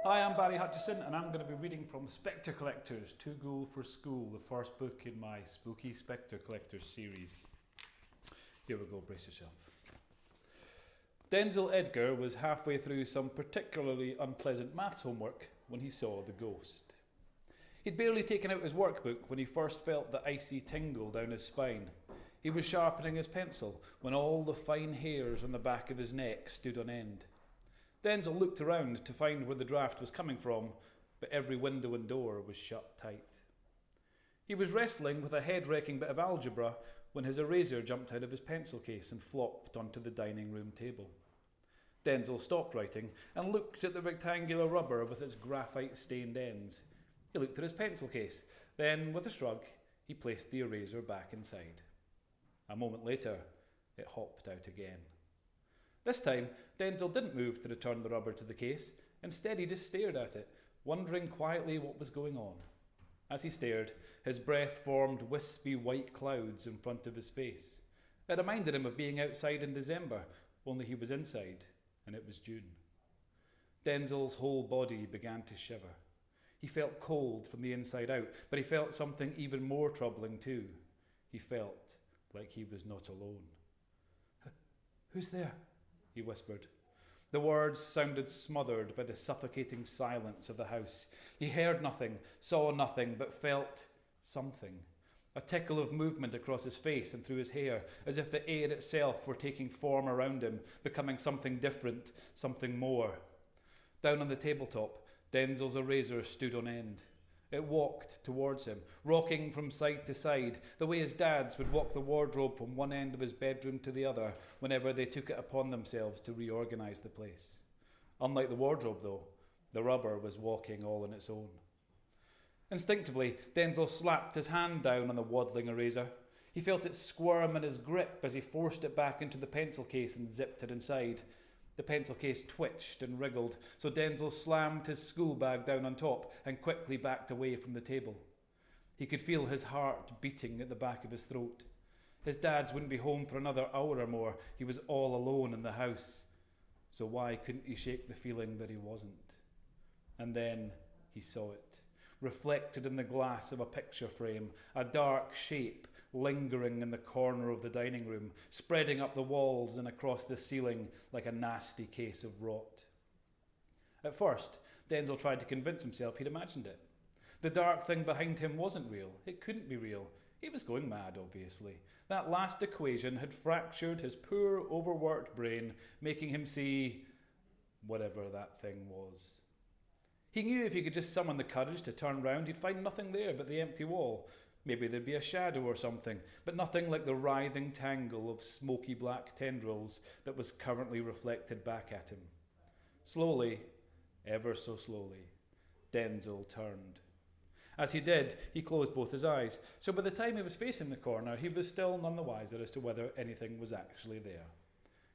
Hi, I'm Barry Hutchison and I'm going to be reading from Spectre Collectors, Ghoul For School, the first book in my spooky Spectre Collectors series. Here we go, brace yourself. Denzel Edgar was halfway through some particularly unpleasant maths homework when he saw the ghost. He'd barely taken out his workbook when he first felt the icy tingle down his spine. He was sharpening his pencil when all the fine hairs on the back of his neck stood on end. Denzel looked around to find where the draft was coming from, but every window and door was shut tight. He was wrestling with a head-wrecking bit of algebra when his eraser jumped out of his pencil case and flopped onto the dining room table. Denzel stopped writing and looked at the rectangular rubber with its graphite-stained ends. He looked at his pencil case. Then, with a shrug, he placed the eraser back inside. A moment later, it hopped out again. This time, Denzel didn't move to return the rubber to the case. Instead, he just stared at it, wondering quietly what was going on. As he stared, his breath formed wispy white clouds in front of his face. It reminded him of being outside in December, only he was inside, and it was June. Denzel's whole body began to shiver. He felt cold from the inside out, but he felt something even more troubling too. He felt like he was not alone. "Who's there?" he whispered. The words sounded smothered by the suffocating silence of the house. He heard nothing, saw nothing, but felt something. A tickle of movement across his face and through his hair, as if the air itself were taking form around him, becoming something different, something more. Down on the tabletop, Denzel's eraser stood on end. It walked towards him, rocking from side to side, the way his dads would walk the wardrobe from one end of his bedroom to the other whenever they took it upon themselves to reorganize the place. Unlike the wardrobe, though, the rubber was walking all on its own. Instinctively, Denzel slapped his hand down on the waddling eraser. He felt it squirm in his grip as he forced it back into the pencil case and zipped it inside. The pencil case twitched and wriggled, so Denzel slammed his school bag down on top and quickly backed away from the table. He could feel his heart beating at the back of his throat. His dads wouldn't be home for another hour or more. He was all alone in the house. So why couldn't he shake the feeling that he wasn't? And then he saw it, reflected in the glass of a picture frame, a dark shape lingering in the corner of the dining room, spreading up the walls and across the ceiling like a nasty case of rot. At first, Denzel tried to convince himself he'd imagined it. The dark thing behind him wasn't real. It couldn't be real. He was going mad, obviously. That last equation had fractured his poor, overworked brain, making him see whatever that thing was. He knew if he could just summon the courage to turn round, he'd find nothing there but the empty wall. Maybe there'd be a shadow or something, but nothing like the writhing tangle of smoky black tendrils that was currently reflected back at him. Slowly, ever so slowly, Denzel turned. As he did, he closed both his eyes, so by the time he was facing the corner, he was still none the wiser as to whether anything was actually there.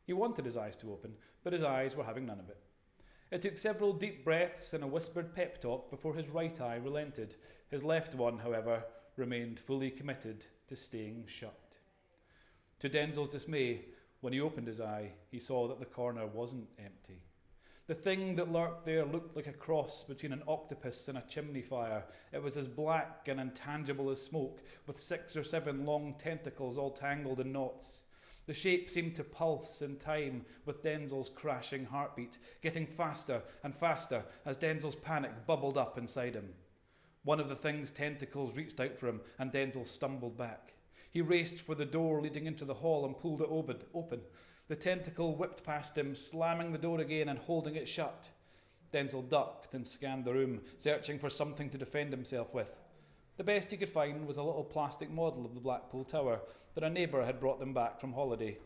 He wanted his eyes to open, but his eyes were having none of it. It took several deep breaths and a whispered pep talk before his right eye relented. His left one, however, remained fully committed to staying shut. To Denzel's dismay, when he opened his eye, he saw that the corner wasn't empty. The thing that lurked there looked like a cross between an octopus and a chimney fire. It was as black and intangible as smoke, with 6 or 7 long tentacles all tangled in knots. The shape seemed to pulse in time with Denzel's crashing heartbeat, getting faster and faster as Denzel's panic bubbled up inside him. One of the thing's tentacles reached out for him, and Denzel stumbled back. He raced for the door leading into the hall and pulled it open. The tentacle whipped past him, slamming the door again and holding it shut. Denzel ducked and scanned the room, searching for something to defend himself with. The best he could find was a little plastic model of the Blackpool Tower that a neighbour had brought them back from holiday.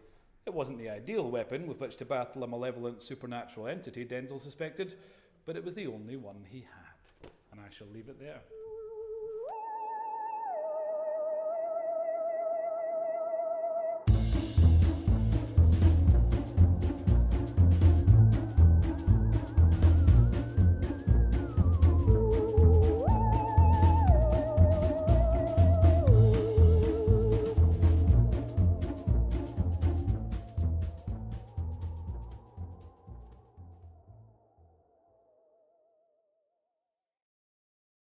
It wasn't the ideal weapon with which to battle a malevolent supernatural entity, Denzel suspected, but it was the only one he had. And I shall leave it there.